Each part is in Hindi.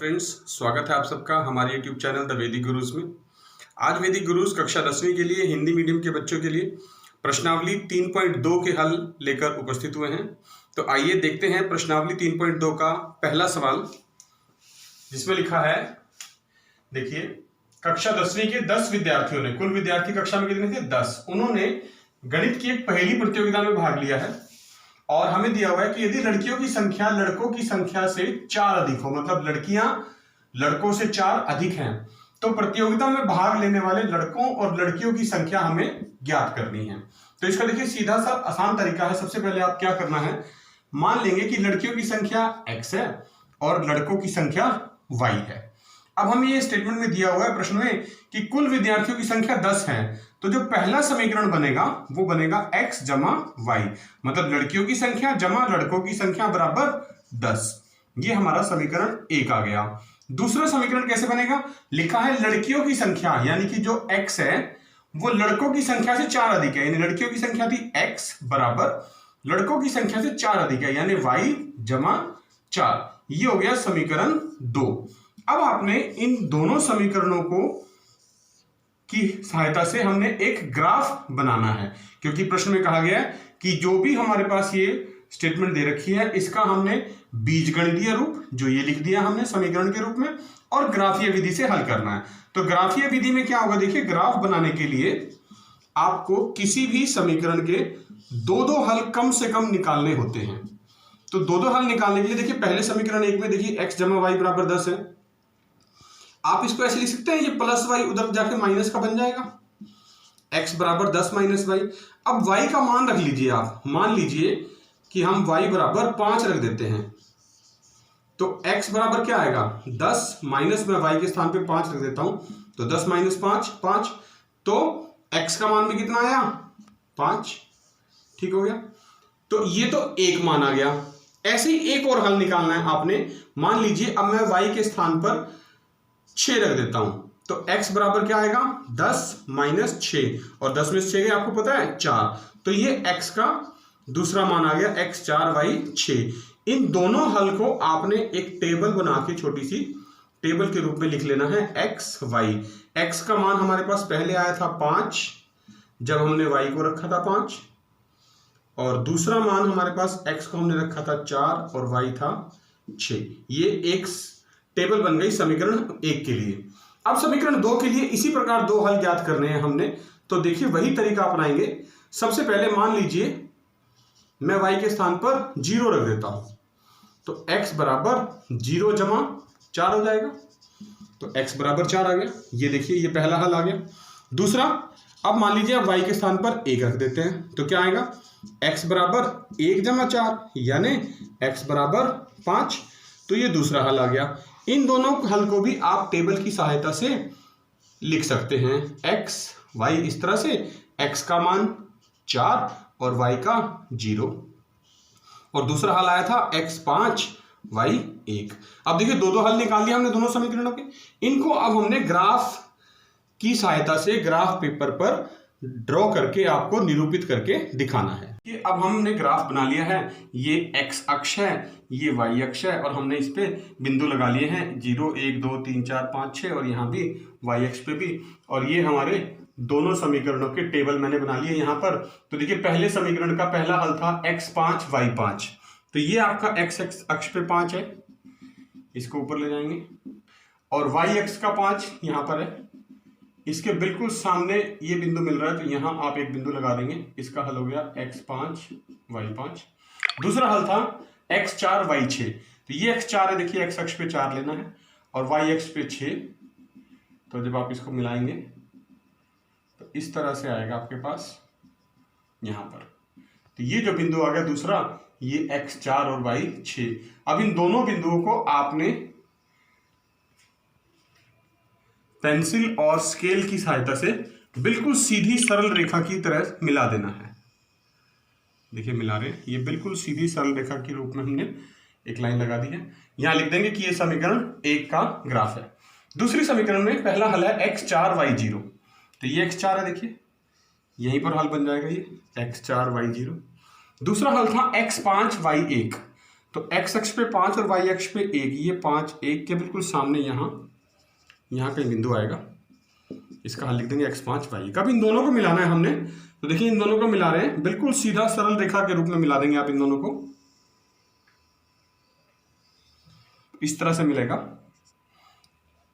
फ्रेंड्स, स्वागत है आप सबका हमारे YouTube चैनल द वैदिक गुरुज में। आज वैदिक गुरुज कक्षा 10वीं के लिए हिंदी मीडियम के बच्चों के लिए प्रश्नावली 3.2 के हल लेकर उपस्थित हुए हैं। तो आइए देखते हैं प्रश्नावली 3.2 का पहला सवाल, जिसमें लिखा है, देखिए, कक्षा 10वीं के 10 विद्यार्थियों ने, कुल विद्यार्थी कक्षा में कितने थे? 10। उन्होंने गणित की एक पहेली प्रतियोगिता में भाग लिया है और हमें दिया हुआ है कि यदि लड़कियों की संख्या लड़कों की संख्या से 4 अधिक हो, मतलब लड़कियां लड़कों से 4 अधिक हैं, तो प्रतियोगिता में भाग लेने वाले लड़कों और लड़कियों की संख्या हमें ज्ञात करनी है। तो इसका देखिए सीधा सा आसान तरीका है। सबसे पहले आप क्या करना है, मान लेंगे कि लड़कियों की संख्या x है और लड़कों की संख्या y है। अब हमें ये स्टेटमेंट में दिया हुआ है प्रश्न में कि कुल विद्यार्थियों की संख्या 10 है, तो जो पहला समीकरण बनेगा वो बनेगा x जमा y, मतलब लड़कियों की संख्या जमा लड़कों की संख्या बराबर 10। ये हमारा समीकरण 1 आ गया। दूसरा समीकरण कैसे बनेगा? लिखा है लड़कियों की संख्या, यानी कि जो x है वो लड़कों की संख्या से 4 अधिक है, यानी लड़कियों की संख्या थी x बराबर लड़कों की संख्या से 4 अधिक है, यानी y जमा 4। ये हो गया समीकरण 2। अब आपने इन दोनों समीकरणों को की सहायता से हमने एक ग्राफ बनाना है, क्योंकि प्रश्न में कहा गया है कि जो भी हमारे पास ये स्टेटमेंट दे रखी है इसका हमने बीजगणितीय रूप, जो ये लिख दिया हमने समीकरण के रूप में, और ग्राफीय विधि से हल करना है। तो ग्राफीय विधि में क्या होगा, देखिए, ग्राफ बनाने के लिए आपको किसी भी समीकरण के दो हल कम से कम निकालने होते हैं। तो दो हल निकालने के लिए देखिए, पहले समीकरण 1 में देखिए x जमा y बराबर 10 है। आप इसको ऐसे लिख सकते हैं, ये प्लस y उधर जाके माइनस का बन जाएगा, x बराबर 10 माइनस y। अब y का मान रख लीजिए, आप मान लीजिए कि हम y बराबर 5 रख देते हैं, तो x बराबर क्या आएगा 10 माइनस में y के स्थान पे 5 रख देता हूं, तो 10 माइनस 5, तो x का मान में कितना आया 5। ठीक हो गया। तो ये तो एक मान आ गया। ऐसे ही एक और हल निकालना है आपने। मान लीजिए अब मैं y के स्थान पर 6 रख देता हूं, तो x बराबर क्या आएगा 10 माइनस 6, और 10 में से 6 आपको पता है 4, तो ये x का दूसरा मान आ गया x 4 y 6। इन दोनों हल को आपने एक टेबल बना के, छोटी सी टेबल के रूप में लिख लेना है x y। x का मान हमारे पास पहले आया था 5 जब हमने y को रखा था 5, और दूसरा मान हमारे पास x को हमने रखा था 4 और y था 6। ये एक टेबल बन गई समीकरण 1 के लिए। अब समीकरण 2 के लिए इसी प्रकार दो हल ज्ञात करने हैं हमने। तो देखिए वही तरीका अपनाएंगे। सबसे पहले मान लीजिए मैं y के स्थान पर 0 रख देता हूं, तो x बराबर 0 जमा 4 हो जाएगा, तो x बराबर 4 आ गया। ये देखिए ये पहला हल आ गया। दूसरा, अब मान लीजिए आप y के स्थान पर 1 रख देते हैं, तो क्या आएगा x बराबर 1 जमा 4, यानी x बराबर 5। तो ये दूसरा हल आ गया। इन दोनों हल को भी आप टेबल की सहायता से लिख सकते हैं। x y इस तरह से, x का मान 4 और y का 0, और दूसरा हल आया था x 5 y 1। अब देखिए दो हल निकाल दिया हमने दोनों समीकरणों के। इनको अब हमने ग्राफ की सहायता से ग्राफ पेपर पर ड्रॉ करके आपको निरूपित करके दिखाना है। ये अब हमने ग्राफ बना लिया है। ये x अक्ष है, ये y अक्ष है, और हमने इस पे बिंदु लगा लिए हैं 0 1 2 3 4 5 6, और यहाँ भी y अक्ष पे भी। और ये हमारे दोनों समीकरणों के टेबल मैंने बना लिए यहाँ पर। तो देखिए पहले समीकरण का पहला हल था x 5 y 5, तो ये आपका x अक्ष पे 5 है, इसको ऊपर ले जाएंगे, और y अक्ष का 5 यहाँ पर है, इसके बिल्कुल सामने ये बिंदु मिल रहा है, तो यहां आप एक बिंदु लगा देंगे। इसका हल हो गया x 5 y 5। दूसरा हल था x 4 y 6, तो ये x 4 है, देखिए x अक्ष पे 4 लेना है, और y अक्ष पे 6। तो जब आप इसको मिलाएंगे तो इस तरह से आएगा आपके पास यहां पर। तो ये जो बिंदु आ गया दूसरा, ये x 4 और y 6। अब इन दोनों बिंदुओं को आपने पेंसिल और स्केल की सहायता से बिल्कुल सीधी सरल रेखा की तरह मिला देना है। देखिए मिला रहे, ये बिल्कुल सीधी सरल रेखा के रूप में हमने एक लाइन लगा दी है। यहां लिख देंगे कि ये समीकरण 1 का ग्राफ है। दूसरी समीकरण में पहला हल है x 4 y 0, तो ये x 4 है, देखिए यहीं पर हल बन जाएगा ये x 4 y 0। दूसरा हल था x 5 y 1, तो एक्स अक्ष पे 5 और वाई अक्ष पे 1, ये 5 1 के बिल्कुल सामने यहाँ कहीं बिंदु आएगा। इसका हल लिख देंगे x5 y। कब इन दोनों को मिलाना है हमने, तो देखिए इन दोनों को मिला रहे हैं, बिल्कुल सीधा सरल रेखा के रूप में मिला देंगे आप इन दोनों को, इस तरह से मिलेगा।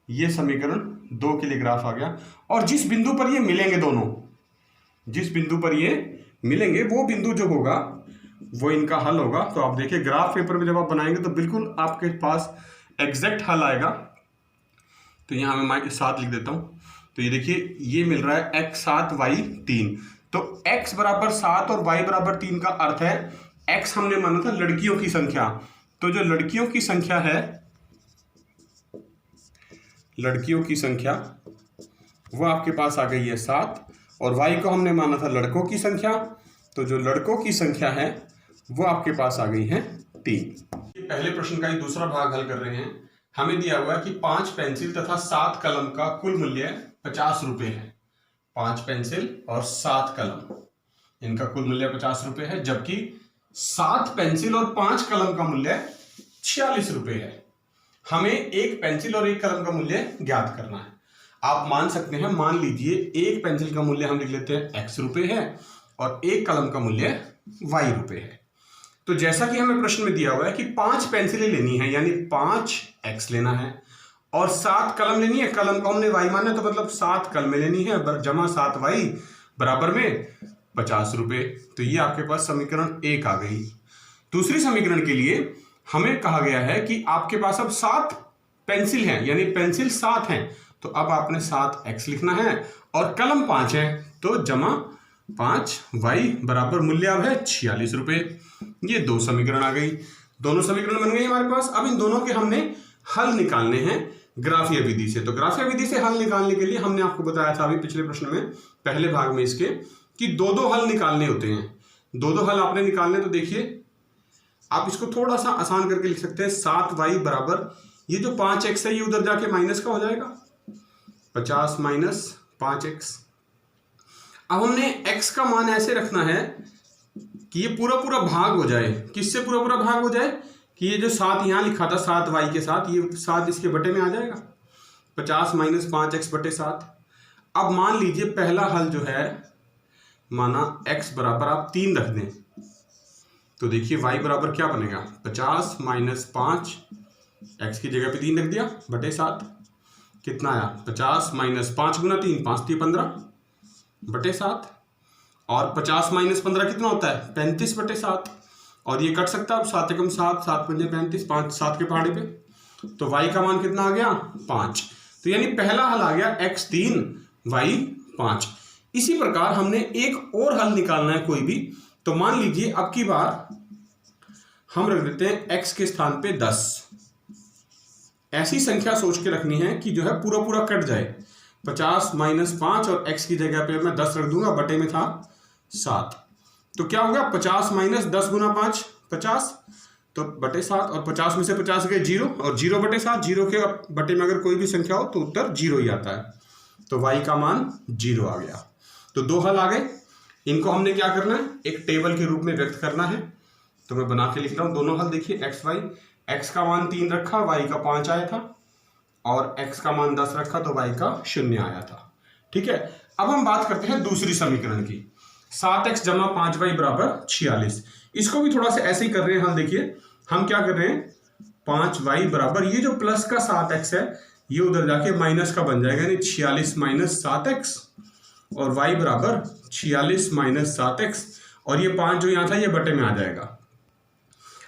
ये समीकरण 2 के लिए ग्राफ आ गया। और जिस बिंदु पर ये मिलेंगे दोनों, जिस बिंदु पर ये मिलेंगे वो बिंदु जो होगा वो इनका हल होगा। तो आप देखिए ग्राफ पेपर में जब आप बनाएंगे तो बिल्कुल आपके पास एग्जैक्ट हल आएगा। तो यहाँ मैं 7 लिख देता हूँ। तो ये देखिए ये मिल रहा है x7 y3। तो x बराबर 7 और y बराबर 3 का अर्थ है, x हमने माना था लड़कियों की संख्या, तो जो लड़कियों की संख्या है, लड़कियों की संख्या वो आपके पास आ गई है 7, और y को हमने माना था लड़कों की संख्या, तो जो लड़कों की संख्या है वो आपके पास आ गई है 3। पहले प्रश्न का ही दूसरा भाग हल कर रहे हैं। हमें दिया हुआ है कि 5 पेंसिल तथा 7 कलम का कुल मूल्य 50 रुपये है। 5 पेंसिल और 7 कलम, इनका कुल मूल्य 50 रुपये है, जबकि 7 पेंसिल और 5 कलम का मूल्य 46 रुपये है। हमें एक पेंसिल और एक कलम का मूल्य ज्ञात करना है। आप मान सकते हैं, मान लीजिए एक पेंसिल का मूल्य हम लिख लेते हैं x रुपये है और एक कलम का मूल्य y रुपये है। तो जैसा कि हमें प्रश्न में दिया हुआ है कि 5 पेंसिलें लेनी है, यानी 5x लेना है, और 7 कलम लेनी है, कलम को हमने y माना है, तो मतलब 7 कलमें लेनी है, जमा 7y बराबर में 50 रुपये। तो ये आपके पास समीकरण 1 आ गई। दूसरी समीकरण के लिए हमें कहा गया है कि आपके पास अब 7 पेंसिल हैं, यानी पेंसिल 7 हैं, तो अब आपने 7x लिखना है, और कलम 5 है तो जमा 5y बराबर मूल्य अब है 46 रुपये। ये 2 समीकरण आ गई, दोनों समीकरण बन गए हमारे पास। अब इन दोनों के हमने हल निकालने हैं ग्राफीय विधि से। तो ग्राफीय विधि से हल निकालने के लिए हमने आपको बताया था अभी पिछले प्रश्न में, पहले भाग में इसके, कि 2-2 हल निकालने होते हैं। 2-2 हल आपने निकालने, तो देखिए आप इसको थोड़ा सा आसान करके लिख सकते हैं। 7y बराबर ये जो 5x है ये उधर जाके माइनस का हो जाएगा, 50 माइनस 5x। अब हमने x का मान ऐसे रखना है कि ये पूरा पूरा भाग हो जाए। किससे पूरा पूरा भाग हो जाए, कि ये जो 7 यहाँ लिखा था 7y के साथ, ये 7 इसके बटे में आ जाएगा, 50 माइनस 5x बटे 7। अब मान लीजिए पहला हल जो है, माना x बराबर आप 3 रख दें, तो देखिए y बराबर क्या बनेगा, 50 माइनस 5, x की जगह पे 3 रख दिया, बटे 7। कितना आया, 50 माइनस 5 गुना 3, 5 3 15 बटे 7, और 50 माइनस 15 कितना होता है, 35 बटे 7। और ये कट सकता है, अब 7 एकम 7, 7 पंजे 35, 5 7 के पहाड़े पे, तो y का मान कितना आ गया, 5। तो यानी पहला हल आ गया x 3 y 5। इसी प्रकार हमने एक और हल निकालना है कोई भी। तो मान लीजिए अब की बार हम रख देते हैं x के स्थान पे 10। ऐसी संख्या सोच के रखनी है कि जो है पूरा पूरा कट जाए। 50 माइनस 5 और x की जगह पे मैं 10 रख दूंगा, बटे में था 7, तो क्या होगा 50 माइनस 10 गुना 5 50, तो बटे 7, और 50 में से 50 गए 0, और 0 बटे 7, 0 के बटे में अगर कोई भी संख्या हो तो उत्तर 0 ही आता है। तो y का मान 0 आ गया। तो 2 हल आ गए। इनको हमने क्या करना है, एक टेबल के रूप में व्यक्त करना है। तो मैं बना के लिख रहा हूँ दोनों हल। देखिए x y, x का मान 3 रखा, y का 5 आया था, और x का मान 10 रखा तो y का 0 आया था। ठीक है, अब हम बात करते हैं दूसरी समीकरण की। 7x जमा 5y बराबर 46। इसको भी थोड़ा सा ऐसे ही कर रहे हैं हल। देखिए हम क्या कर रहे हैं, 5y बराबर ये जो प्लस का 7x है ये उधर जाके माइनस का बन जाएगा, यानी 46 माइनस 7x, और y बराबर 46 माइनस 7x, और ये 5 जो यहाँ था ये बटे में आ जाएगा।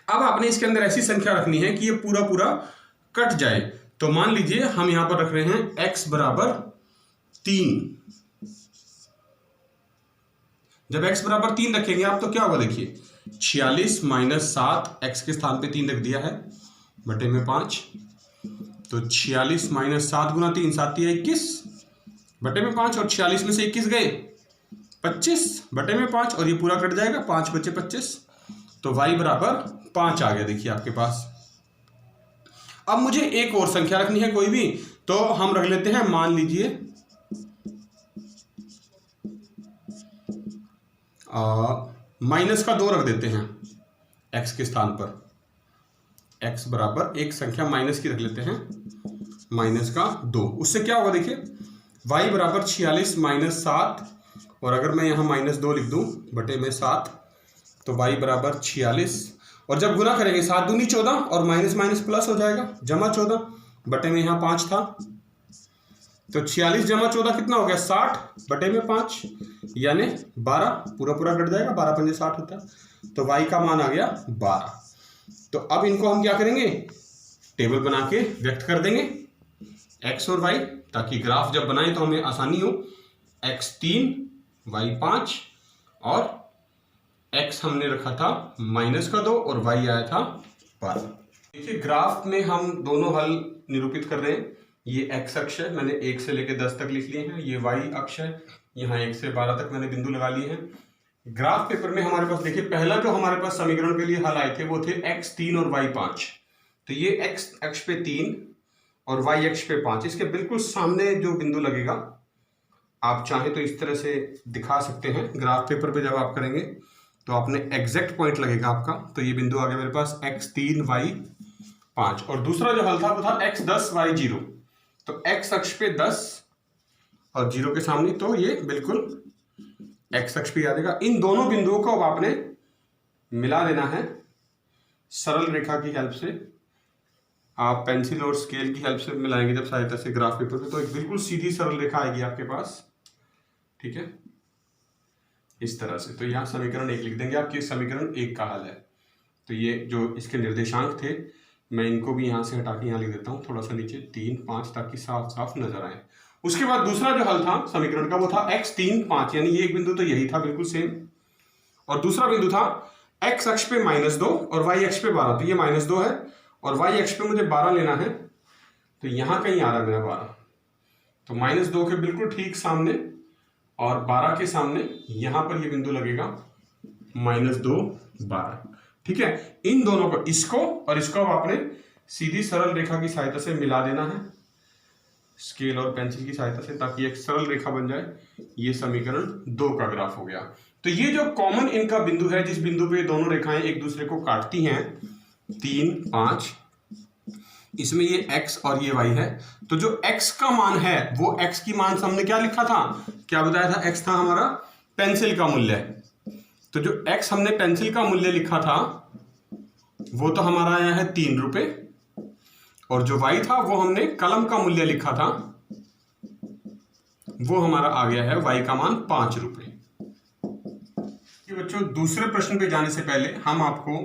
अब आपने इसके अंदर ऐसी संख्या रखनी है कि ये पूरा पूरा कट जाए। तो मान लीजिए हम यहां पर रख रहे हैं x बराबर 3। जब x बराबर 3 रखेंगे आप, तो क्या होगा, देखिए 46 माइनस 7, x के स्थान पे 3 रख दिया है, बटे में 5, तो 46 माइनस 7 गुना 3, 7 3 21, बटे में 5, और 46 में से 21 गए 25, बटे में 5, और ये पूरा कट जाएगा, 5 बचे 25, तो y बराबर 5 आ गया। देखिए आपके पास। अब मुझे एक और संख्या रखनी है कोई भी, तो हम रख लेते हैं, मान लीजिए माइनस का 2 रख देते हैं x के स्थान पर। x बराबर एक संख्या माइनस की रख लेते हैं, माइनस का 2। उससे क्या होगा देखिए, y बराबर 46 माइनस 7, और अगर मैं यहाँ -2 लिख दूँ बटे में 7, तो y बराबर 46, और जब गुना करेंगे 7 दूनी 14 और माइनस माइनस प्लस हो जाएगा, जमा 14 बटे में यहाँ 5 था, तो 46 जमा 14 कितना हो गया, 60 बटे में 5 यानी 12, पूरा पूरा कट जाएगा, 12 पंजे 60 होता है, तो y का मान आ गया 12। तो अब इनको हम क्या करेंगे, टेबल बना के व्यक्त कर देंगे x और y, ताकि ग्राफ जब बनाएं तो हमें आसानी हो। x 3 y 5 और x हमने रखा था -2 और y आया था 12। देखिए ग्राफ में हम दोनों हल निरूपित कर रहे हैं। ये x अक्ष है, मैंने 1 से लेकर 10 तक लिख लिए हैं। ये y अक्ष है, यहाँ 1 से 12 तक मैंने बिंदु लगा लिए हैं। ग्राफ पेपर में हमारे पास देखिए पहला जो हमारे पास समीकरण के लिए हल आए थे वो थे x 3 और y 5। तो ये x अक्ष पे 3 और y अक्ष पे 5, इसके बिल्कुल सामने जो बिंदु लगेगा, आप चाहे तो इस तरह से दिखा सकते हैं। ग्राफ पेपर पे जब आप करेंगे तो आपने एग्जैक्ट पॉइंट लगेगा आपका। तो ये बिंदु आ गया मेरे पास x 3 y 5, और दूसरा जो हल था वो था x 10 y 0। तो x अक्ष पे 10 और 0 के सामने, तो ये बिल्कुल x अक्ष पे आ जाएगा। इन दोनों बिंदुओं को अब आपने मिला देना है सरल रेखा की हेल्प से। आप पेंसिल और स्केल की हेल्प से मिलाएंगे जब सहायता से ग्राफ पेपर पे, तो एक बिल्कुल सीधी सरल रेखा आएगी आपके पास, ठीक है, इस तरह से। तो यहाँ समीकरण 1 लिख देंगे, आपके समीकरण 1 का हल है। तो ये जो इसके निर्देशांक थे, मैं इनको भी यहाँ से हटा के यहाँ लिख देता हूँ थोड़ा सा नीचे, 3 5, ताकि साफ साफ नजर आए। उसके बाद दूसरा जो हल था समीकरण का वो था x 3 5, यानी ये एक बिंदु तो यही था बिल्कुल सेम, और दूसरा बिंदु था x अक्ष पे -2 और y अक्ष पे 12। तो ये -2 है और y अक्ष पे मुझे 12 लेना है, तो यहाँ कहीं आ रहा है मेरा 12, तो -2 के बिल्कुल ठीक सामने और 12 के सामने यहाँ पर ये बिंदु लगेगा -2 12, ठीक है। इन दोनों को, इसको और इसको आपने सीधी सरल रेखा की सहायता से मिला देना है, स्केल और पेंसिल की सहायता से, ताकि एक सरल रेखा बन जाए। ये समीकरण 2 का ग्राफ हो गया। तो ये जो कॉमन इनका बिंदु है, जिस बिंदु पे दोनों रेखाएं एक दूसरे को काटती हैं, 3 5, इसमें ये x और ये y है। तो जो x का मान है वो x की मान हमने क्या लिखा था, क्या बताया था, x था हमारा पेंसिल का मूल्य। तो जो x हमने पेंसिल का मूल्य लिखा था वो तो हमारा आया है 3 रुपए, और जो y था वो हमने कलम का मूल्य लिखा था, वो हमारा आ गया है y का मान 5 रुपए। बच्चों दूसरे प्रश्न पे जाने से पहले हम आपको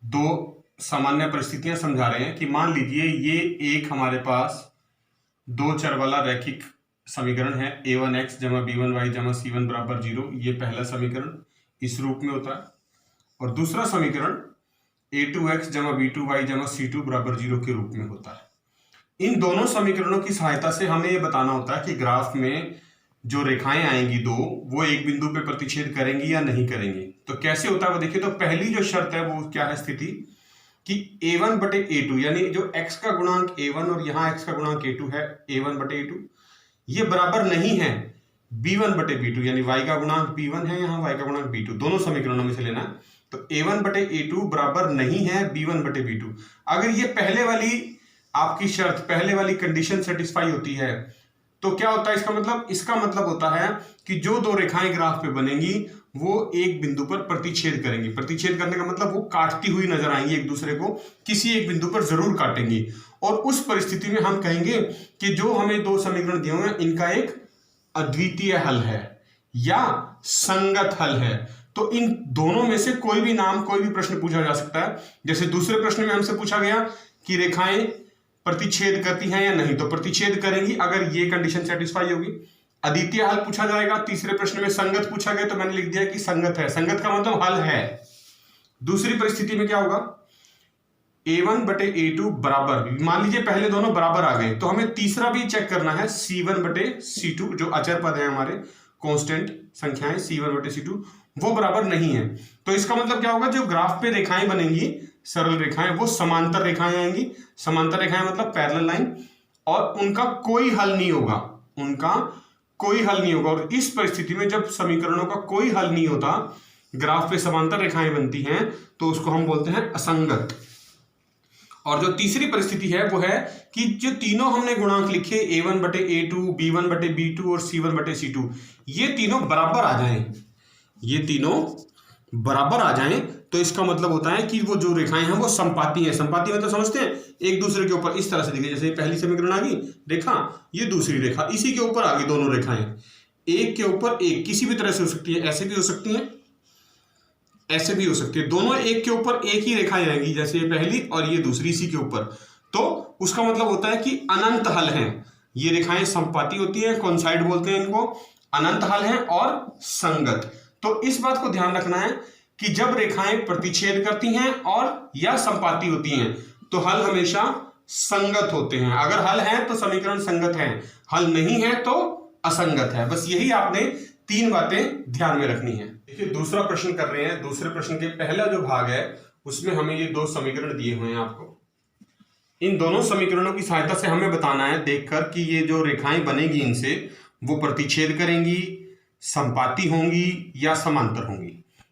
2 सामान्य परिस्थितियां समझा रहे हैं कि मान लीजिए ये एक हमारे पास 2 चर वाला रैखिक समीकरण है, a1x b1y c1 बराबर 0। ये पहला समीकरण इस रूप में होता है, और दूसरा समीकरण a2x b2y c2 बराबर 0 के रूप में होता है। इन दोनों समीकरणों की सहायता से हमें यह बताना होता है कि ग्राफ में जो रेखाएं आएंगी 2, वो एक बिंदु पे प्रतिच्छेद करेंगी या नहीं करेंगी। तो कैसे होता है वो देखिए। तो पहली जो शर्त है वो क्या है स्थिति, कि a1 बटे a2, यानी जो x का गुणांक a1 और यहाँ x का गुणांक a2 है, a1 बटे a2, ये बराबर नहीं है b1 बटे b2, यानी y का गुणांक b1 है, यहाँ y का गुणांक b2, दोनों समीकरणों में से लेना है। तो a1 बटे a2 बराबर नहीं है b1 बटे b2। अगर ये पहले वाली आपकी शर्त, पहले वाली कंडीशन सेटिस्फाई होती है, तो क्या होता है इसका मतलब, इसका मतलब होता है कि जो 2 रेखाएं ग्राफ पे बनेंगी वो एक बिंदु पर प्रतिच्छेद करेंगी। प्रतिच्छेद करने का मतलब वो काटती हुई नजर आएंगी, एक दूसरे को किसी एक बिंदु पर जरूर काटेंगी। और उस परिस्थिति में हम कहेंगे कि जो हमें 2 समीकरण दिए हुए हैं इनका एक अद्वितीय हल है या संगत हल है। तो इन दोनों में से कोई भी नाम, कोई भी प्रश्न पूछा जा सकता है। जैसे दूसरे प्रश्न में हमसे पूछा गया कि रेखाएं प्रतिच्छेद करती हैं या नहीं, तो प्रतिच्छेद करेंगी अगर ये कंडीशन सेटिस्फाई होगी। अद्वितीय हल पूछा जाएगा। तीसरे प्रश्न में संगत पूछा गया, तो मैंने लिख दिया कि संगत है, संगत का मतलब हल है। दूसरी परिस्थिति में क्या होगा, a1 बटे a2 बराबर, मान लीजिए पहले दोनों बराबर आ गए, तो हमें तीसरा भी चेक करना है, c1 बटे c2, जो अचर पद है हमारे, कांस्टेंट संख्याएं c1 बटे c2, वो बराबर नहीं है। तो इसका मतलब क्या होगा, जो ग्राफ पे रेखाएं बनेंगी, सरल रेखाएं, वो समांतर रेखाएं आएंगी। समांतर रेखाएं मतलब पैरेलल लाइन, और उनका कोई हल नहीं होगा, उनका कोई हल नहीं होगा। और इस परिस्थिति में जब समीकरणों का कोई हल नहीं होता, ग्राफ पे समांतर रेखाएं बनती हैं, तो उसको हम बोलते हैं असंगत। और जो तीसरी परिस्थिति है वो है कि जो तीनों हमने गुणांक लिखे a1 बटे a2, b1 बटे b2 और c1 बटे c2, ये तीनों बराबर आ जाएं, ये तीनों बराबर आ जाएं, तो इसका मतलब होता है कि वो जो रेखाएं हैं वो समपाती हैं। समपाती मतलब समझते हैं, एक दूसरे के ऊपर इस तरह से दिखे, जैसे पहली समीकरण आ गई रेखा, ये दूसरी रेखा, इसी के ऊपर आ गई दोनों रेखाएं, एक के ऊपर एक, किसी भी तरह से हो सकती है, ऐसे भी हो सकती है, ऐसे भी हो सकती है, दोनों एक के ऊपर एक ही रेखाएं आएंगी, जैसे ये पहली और ये दूसरी इसी के ऊपर, तो उसका मतलब होता है कि अनंत हल हैं, ये रेखाएं समपाती होती हैं, कोइंसाइड बोलते हैं इनको, अनंत हल हैं और संगत। तो इस बात को ध्यान रखना है कि जब रेखाएं प्रतिच्छेद करती हैं और या समपाती होती हैं तो हल हमेशा संगत होते हैं। अगर हल है तो समीकरण संगत है, हल नहीं है तो असंगत है। बस यही आपने 3 बातें ध्यान में रखनी है। देखिए दूसरा प्रश्न कर रहे हैं, दूसरे प्रश्न के पहला जो भाग है उसमें हमें ये 2 समीकरण दिए हुए हैं। आपको इन दोनों समीकरणों की सहायता से हमें बताना है देखकर कि ये जो रेखाएं बनेगी इनसे वो प्रतिच्छेद करेंगी, समपाती होंगी या समांतर होंगी।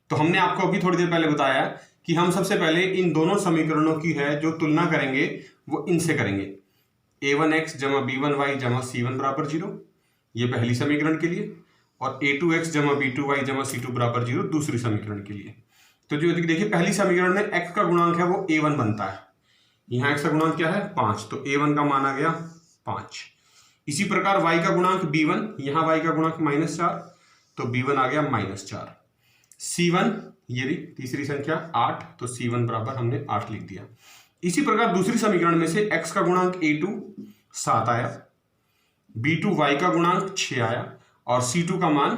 तो हमने आपको अभी थोड़ी देर पहले बताया कि हम सबसे पहले इन दोनों समीकरणों की है जो तुलना करेंगे वो इनसे करेंगे, a1x जमा b1y जमा c1 बराबर 0, ये पहली समीकरण के लिए, और a2x जमा b2y जमा c2 बराबर 0 दूसरी समीकरण के लिए। तो जो देखिए पहली समीकरण में x का गुणांक है वो a1 बनता है, यहाँ x का गुणांक क्या है 5, तो a1 का मान आ गया 5। इसी प्रकार y का गुणांक b1, यहाँ y का गुणांक -4, तो b1 आ गया -4। c1 ये रही तीसरी संख्या 8, तो c1 बराबर हमने 8 लिख दिया। इसी प्रकार दूसरी समीकरण में से x का गुणांक a2 7 आया, b2 y का गुणांक 6 आया और c2 का मान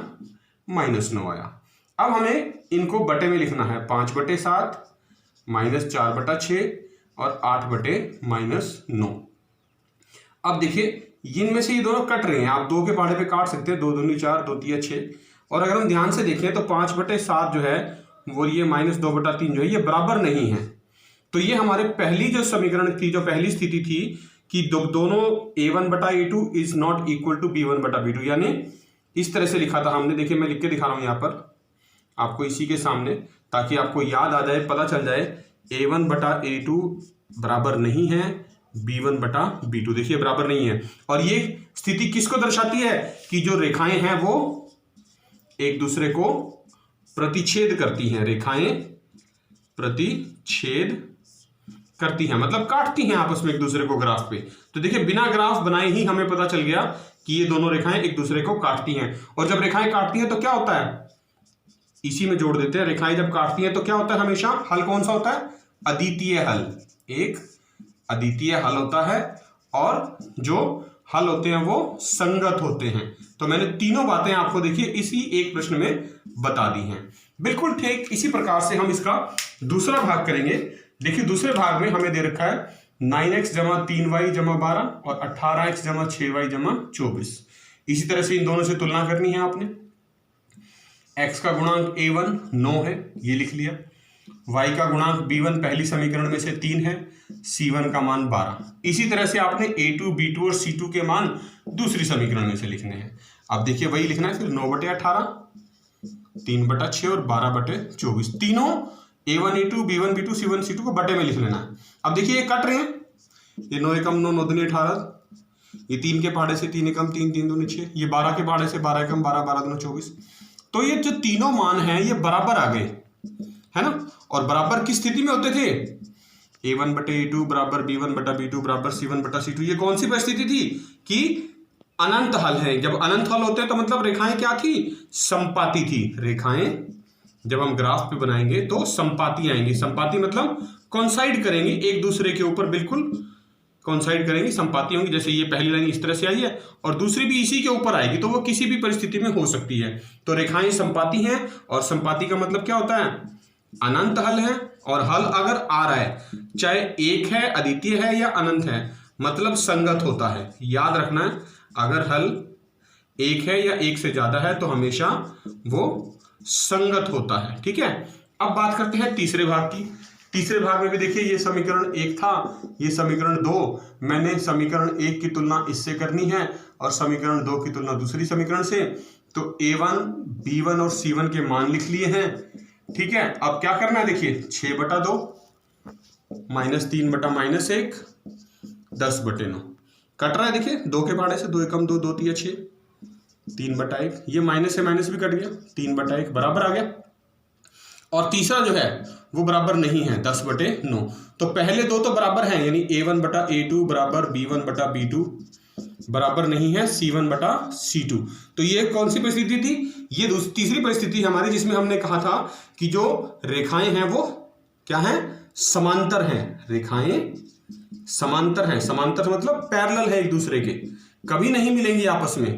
-9 आया। अब हमें इनको बटे में लिखना है, 5/7 -4/6 और 8/-9। अब देखिए इनमें से ये दोनों कट रहे हैं, आप 2 के पहाड़े पे काट सकते हैं, 2 दूनी 4, 2 तिया 6। और अगर हम ध्यान से देखें तो 5/7 जो है वो ये -2/3 जो है ये बराबर नहीं है। तो ये हमारे पहली जो समीकरण थी, जो पहली स्थिति थी कि दोनों a1/a2 is not equal to b1/b2, यानी इस तरह से लिखा था हमने। देखिए मैं लिख के दिखा रहा हूं यहाँ पर आपको इसी के सामने, ताकि आपको याद आ जाए, पता चल जाए a1/a2 बराबर नहीं है b1/b2। देखिए बराबर नहीं है, और ये स्थिति किसको दर्शाती है कि जो रेखाएं हैं वो एक दूसरे को प्रतिच्छेद करती हैं, रेखाएं प्रतिच्छेद करती हैं मतलब काटती हैं आपस में एक दूसरे को ग्राफ पे। तो देखिए बिना ग्राफ बनाए ही हमें पता चल गया कि ये दोनों रेखाएं एक दूसरे को काटती हैं। और जब रेखाएं काटती हैं तो क्या होता है, इसी में जोड़ देते हैं, रेखाएं जब काटती हैं तो क्या होता है, हमेशा हल कौन सा होता है, अद्वितीय हल, एक अद्वितीय हल होता है, और जो हल होते हैं वो संगत होते हैं। तो मैंने तीनों बातें आपको देखिए इसी एक प्रश्न में बता दी हैं। बिल्कुल ठीक इसी प्रकार से हम इसका दूसरा भाग करेंगे। देखिए दूसरे भाग में हमें दे रखा है 9x जमा 3y जमा 12 और 18x जमा 6y जमा 24। इसी तरह से इन दोनों से तुलना करनी है आपने। x का गुणांक a1 9 है, ये लिख लिया, y का गुणांक b1 पहली समीकरण में से 3 है, c1 का मान 12। इसी तरह से आपने a2 b2 और c2 के मान दूसरी समीकरण में से लिखने हैं। अब देखिए वही लिखना है फिर 9/18, 3/6 और 12/24, तीनों a1 a2 b1 b2 c1 c2 को बटे में लिख लेना है। अब देखिए ये कट रहे हैं, ये 9 एकम 9, 9 दूनी 18, ये 3 के पहाड़े से 3 एकम 3, 3 दूनी 6, ये 12 के पहाड़े से 12 एकम 12, 12 दूनी 24। तो ये जो तीनों मान हैं ये बराबर आ गए, है ना। और बराबर किस स्थिति में होते थे, a1/a2 बराबर b1/b2 बराबर c1/c2। ये कौन सी परिस्थिति थी कि अनंत हल है। जब अनंत हल होते हैं तो मतलब रेखाएं क्या थी, समपाती थी। रेखाएं जब हम ग्राफ पे बनाएंगे तो समपाती आएंगी, समपाती मतलब कॉन्साइड करेंगी एक दूसरे के ऊपर, बिल्कुल कॉन्साइड करेंगी, संपाती होंगी। जैसे ये पहली लाइन इस तरह से आई है और दूसरी भी इसी के ऊपर आएगी, तो वो किसी भी परिस्थिति में हो सकती है। तो रेखाएं संपाती हैं, और संपाती का मतलब क्या होता है, अनंत हल है। और हल अगर आ रहा है, चाहे एक है, अद्वितीय है या अनंत है, मतलब संगत होता है। याद रखना है, अगर हल एक है या एक से ज्यादा है तो हमेशा वो संगत होता है। ठीक है, अब बात करते हैं तीसरे भाग की। तीसरे भाग में भी देखिए ये समीकरण 1 था, ये समीकरण 2, मैंने समीकरण 1 की तुलना इससे करनी है और समीकरण 2 की तुलना दूसरी समीकरण से। तो a1 b1 और c1 के मान लिख लिए हैं। ठीक है, अब क्या करना है, देखिए 6/2 -3/-1 10/9 कट रहा है। देखिए 2 के पहाड़े से 2 एकम 2, 2 तिया 6, 3/1। ये माइनस से माइनस भी कट गया, 3/1 बराबर आ गया। और तीसरा जो है वो बराबर नहीं है, 10/9। तो पहले दो तो बराबर हैं, यानी A1/A2 बराबर B1/B2 बराबर नहीं है C1/C2। तो ये कौन सी परिस्थिति थी? ये तीसरी परिस्थिति हमारी, जिसमें हमने कहा था कि जो रेखाएं हैं वो क्या हैं? समांतर हैं। रेखाएं समांतर हैं। समांतर मतलब पैरेलल है एक दूसरे के, कभी नहीं मिलेंगी आपस में।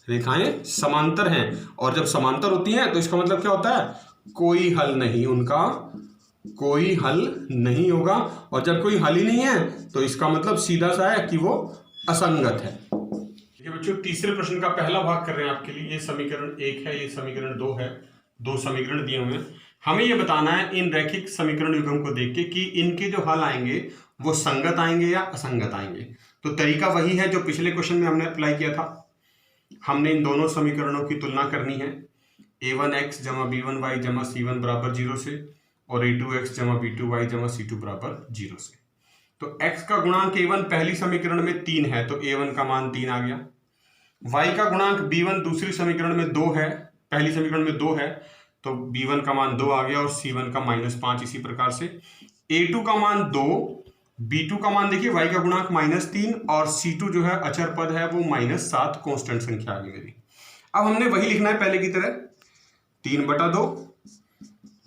रेखाएं समांतर हैं, और जब समांतर होती हैं तो इसका मतलब क्या होता है? कोई हल नहीं, उनका कोई हल नहीं होगा। और जब कोई हल ही नहीं है तो इसका मतलब सीधा सा है कि वो असंगत है। ठीक है बच्चों, तीसरे प्रश्न का पहला भाग कर रहे हैं आपके लिए। ये समीकरण 1 है, ये समीकरण 2 है। 2 समीकरण दिए हुए हैं। हमें ये बताना है इन रैखिक समीकरण युग्म को देख के कि इनके जो हल आएंगे वो संगत आएंगे या असंगत आएंगे। तो तरीका वही है जो पिछले क्वेश्चन में हमने अप्लाई किया था। हमने इन दोनों समीकरणों की तुलना करनी है, A1x जमा B1y जमा C1 बराबर 0 से, और A2x जमा B2y जमा C2 बराबर 0 से। तो x का गुणांक A1 पहली समीकरण में 3 है, तो A1 का मान 3 आ गया। y का गुणांक B1 दूसरी समीकरण में 2 है, पहली समीकरण में 2 है, तो B1 का मान 2 आ गया, और C1 का -5। इसी प्रकार से A2 का मान 2, B2 का मान देखिए y का गुणांक -3, और C2 जो है अचर पद है वो -7 कांस्टेंट संख्या आ गई मेरी। अब हमने वही लिखना है पहले की तरह, 3/2,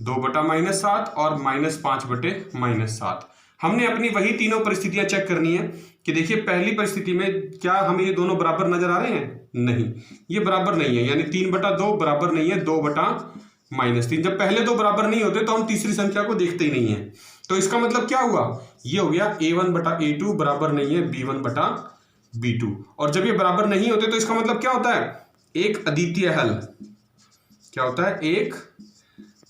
2/-7 और -5/-7। हमने अपनी वही तीनों परिस्थितियां चेक करनी है कि देखिए पहली परिस्थिति में क्या हमें ये दोनों बराबर नजर आ रहे हैं? नहीं, ये बराबर नहीं है, यानी 3/2 बराबर नहीं है 2/-3। जब पहले दो बराबर नहीं होते तो हम तीसरी संख्या को देखते ही नहीं है। तो इसका मतलब क्या हुआ? ये हो गया A1/A2 बराबर नहीं है B1/B2। और जब ये बराबर नहीं होते तो इसका मतलब क्या होता है? एक अद्वितीय हल। क्या होता है? एक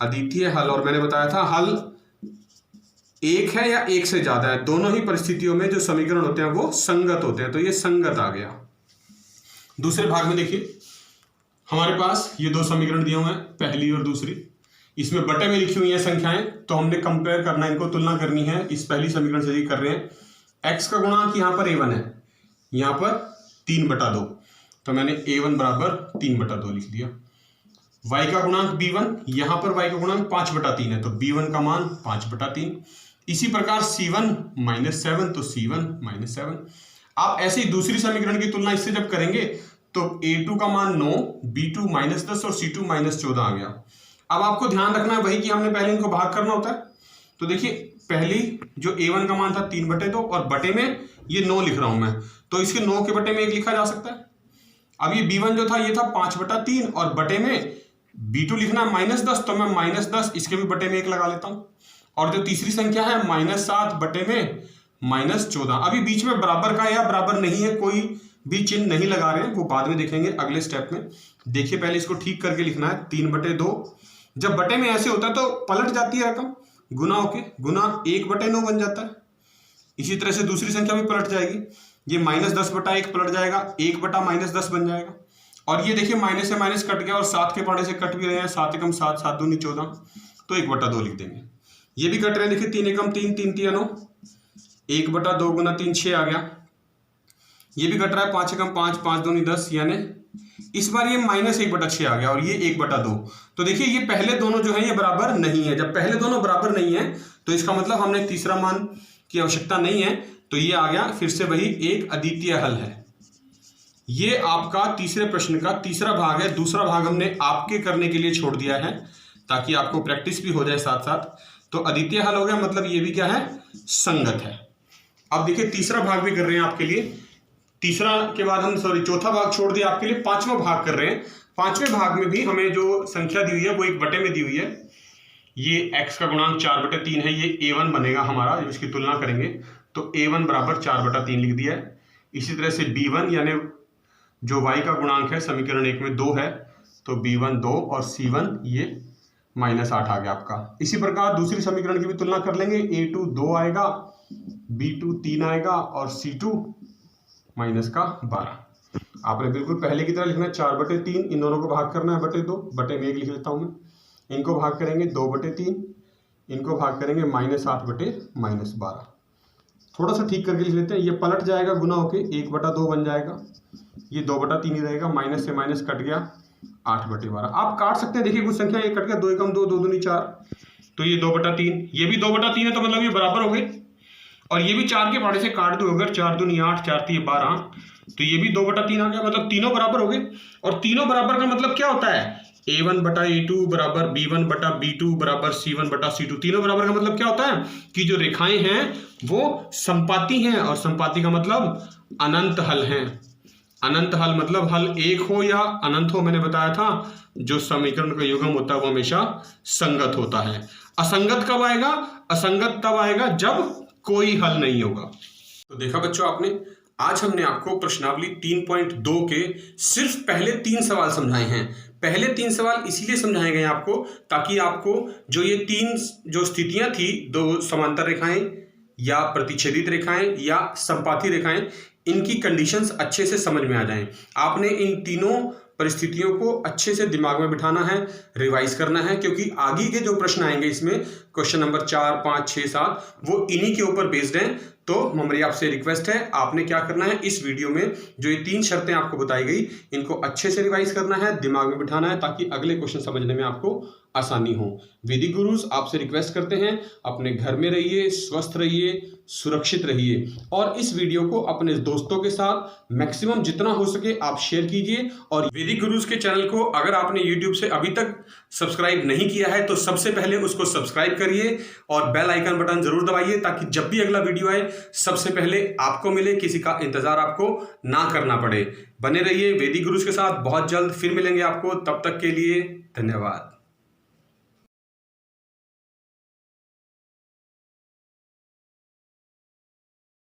अद्वितीय हल। और मैंने बताया था हल एक है या एक से ज्यादा है, दोनों ही परिस्थितियों में जो समीकरण होते हैं वो संगत होते हैं। तो ये संगत आ गया। दूसरे भाग में देखिए हमारे पास ये 2 समीकरण दिए हुए हैं, पहली और दूसरी। इसमें बटे में लिखी हुई है संख्याएं, तो हमने कंपेयर करना है, इनको तुलना करनी है। इस पहली समीकरण से कर रहे हैं। x का गुणांक यहाँ पर A1 है, यहाँ पर 3/2, तो मैंने A1 बराबर 3/2 लिख दिया। y का गुणांक B1, यहाँ पर y का गुणांक 5/3 है, तो B1 का मान 5/3। इसी प्रकार C1 -7, तो C1 -7। आप ऐसे ही दूसरी समीकरण की तुलना इससे जब करेंगे तो A2 का मान 9, B2 -10 और C2 -14 आ गया। अब आपको ध्यान रखना है वही कि हमने पहले इनको भाग करना होता है। तो देखिए पहली जो A1 का मान था 3/2, और बटे में ये 9 लिख रहा हूं मैं, तो इसके 9 के बटे में 1 लिखा जा सकता है। अब ये B1 जो था ये था 5/3, और बटे में B2 लिखना है -10, तो मैं -10 इसके भी बटे में 1 लगा लेता हूं। और जो तीसरी संख्या है -7 बटे में -14। अभी बीच में बराबर का या बराबर नहीं है कोई भी चिन्ह नहीं लगा रहे हैं, वो बाद में देखेंगे अगले स्टेप में। देखिए पहले इसको ठीक करके लिखना है, 3/2। जब बटे में ऐसे होता है तो पलट जाती है रकम, गुना होके गुना 1/9 बन जाता है। इसी तरह से दूसरी संख्या भी पलट जाएगी, ये -10/1 पलट जाएगा, 1/-10 बन जाएगा। और ये देखिए माइनस से माइनस कट गया और 7 के पहाड़े से कट भी रहे हैं, 7 एकम 7, 7 दूनी 14, तो 1/2 लिख देंगे। ये भी कट रहे हैं, देखिए 3 एकम 3, 3 तिया 9, 1/2 गुना 3 6 आ गया। ये भी कट रहा है, 5 एकम 5, 5 दूनी 10, यानी इस बार ये -1/6 आ गया, और ये 1/2। तो देखिए ये पहले दोनों जो है ये बराबर नहीं है। जब पहले दोनों बराबर नहीं है तो इसका मतलब हमने तीसरा मान की आवश्यकता नहीं है, तो ये आ गया फिर से वही एक अद्वितीय हल है। ये आपका तीसरे प्रश्न का तीसरा भाग है। दूसरा भाग हमने आपके करने के लिए छोड़ दिया है ताकि आपको प्रैक्टिस भी हो जाए साथ साथ। तो अद्वितीय हल हो गया, मतलब ये भी क्या है? संगत है। अब देखिए तीसरा भाग भी कर रहे हैं आपके लिए। तीसरा के बाद हम चौथा भाग छोड़ दिया आपके लिए, पांचवा भाग कर रहे हैं। पांचवें भाग में भी हमें जो संख्या दी हुई है वो एक बटे में दी हुई है। ये x का गुणांक 4/3 है, ये A1 बनेगा हमारा। जब इसकी तुलना करेंगे तो A1 बराबर 4/3 लिख दिया है। इसी तरह से B1 यानी जो y का गुणांक है समीकरण 1 में 2 है, तो B1 2 और C1 ये -8 आ गया आपका। इसी प्रकार दूसरी समीकरण की भी तुलना कर लेंगे। A2 2 आएगा, B2 3 आएगा, और C2 -12। आपने बिल्कुल पहले की तरह लिखना है 4/3, इन दोनों को भाग करना है बटे 2, बटे में 1 लिख लेता हूं मैं। इनको भाग करेंगे 2/3, इनको भाग करेंगे -8/-12। थोड़ा सा ठीक करके लिख लेते हैं, ये पलट जाएगा गुना होके 1/2 बन जाएगा, ये 2/3 ही रहेगा, माइनस से माइनस कट गया 8/12। आप काट सकते हैं, देखिए कुछ संख्या ये कट गया, 2 एकम 2, 2 दूनी 4, तो ये 2/3, ये भी 2/3 है, तो मतलब ये बराबर हो गए। और ये भी 4 के पहाड़े से काट दो, अगर 4 दूनी 8, 4 3 12, तो ये भी 2/3 आ गया, मतलब तीनों बराबर हो गए। और तीनों बराबर का मतलब क्या होता है, A1/A2 बराबर B1/B2 बराबर C1/C2। तीनों बराबर का मतलब क्या होता है कि जो रेखाएं हैं वो संपाती हैं, और संपाती का मतलब अनंत हल हैं। अनंत हल मतलब हल एक हो या अनंत हो। मैंने बताया था जो समीकरण का युग्म होता है वो हमेशा संगत होता है। असंगत कब आएगा, असंगत तब आएगा जब कोई हल नहीं होगा। तो देखा बच्चों आपने, आज हमने आपको प्रश्नावली 3.2 के सिर्फ पहले 3 सवाल समझाए हैं। पहले 3 सवाल इसीलिए समझाए गए आपको ताकि आपको जो ये 3 जो स्थितियां थी, 2 समांतर रेखाएं या प्रतिच्छेदित रेखाएं या संपाती रेखाएं, इनकी कंडीशंस अच्छे से समझ में आ जाएं। आपने इन तीनों परिस्थितियों को अच्छे से दिमाग में बिठाना है, रिवाइज करना है, क्योंकि आगे के जो प्रश्न आएंगे इसमें क्वेश्चन नंबर 4, 5, 6, 7 वो इन्हीं के ऊपर बेस्ड हैं। तो हमारी आपसे रिक्वेस्ट है, आपने क्या करना है, इस वीडियो में जो ये 3 शर्तें आपको बताई गई इनको अच्छे से रिवाइज करना है, दिमाग में बिठाना है, ताकि अगले क्वेश्चन समझने में आपको आसानी हो। वैदिक गुरुज आपसे रिक्वेस्ट करते हैं, अपने घर में रहिए, स्वस्थ रहिए, सुरक्षित रहिए, और इस वीडियो को अपने दोस्तों के साथ मैक्सिमम जितना हो सके आप शेयर कीजिए। और वैदिक गुरुज के चैनल को अगर आपने यूट्यूब से अभी तक सब्सक्राइब नहीं किया है तो सबसे पहले उसको सब्सक्राइब करिए और बेल आइकन बटन जरूर दबाइए, ताकि जब भी अगला वीडियो आए सबसे पहले आपको मिले, किसी का इंतजार आपको ना करना पड़े। बने रहिए वैदिक गुरुज के साथ, बहुत जल्द फिर मिलेंगे आपको, तब तक के लिए धन्यवाद।